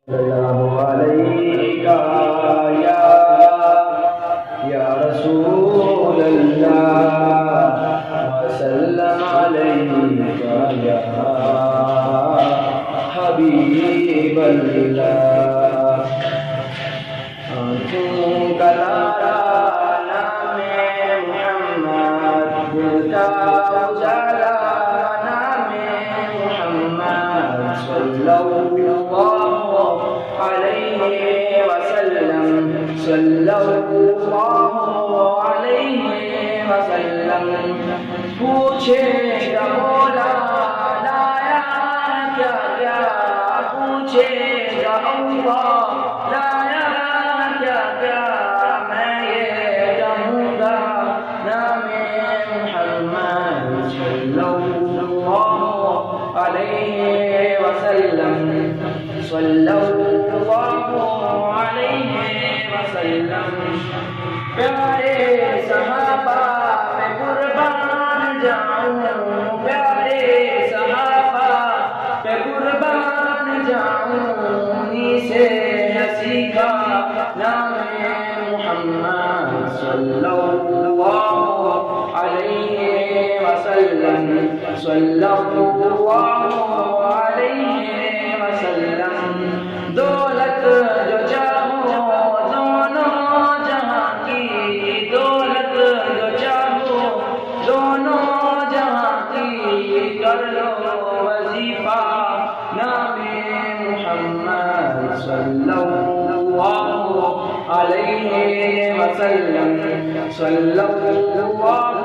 السلام عليك يا رسول الله وسلم عليك يا حبيب الله آنکھوں کا تارا نام محمد کا اجالا نام محمد صلی اللہ علیہ وسلم صلی اللہ علیہ وسلم پوچھے گا مولا لایا کیا کیا پوچھے گا اللہ لایا کیا کیا میں یہ کہوں گا نام محمد صلی اللہ علیہ وسلم صلی اللہ علیہ وسلم پیارے صحابہ میں قربان جاؤں پیارے صحابہ پہ قربان جاؤں انہی سے ہنسی کا نام محمد صلی اللہ علیہ وسلم صلی اللہ علیہ وسلم دولت جو چاہو دونوں جہاں کی دولت جو چاہو دونوں جہاں کی کر لو وظیفہ نام محمد صلی اللہ علیہ وسلم صلی اللہ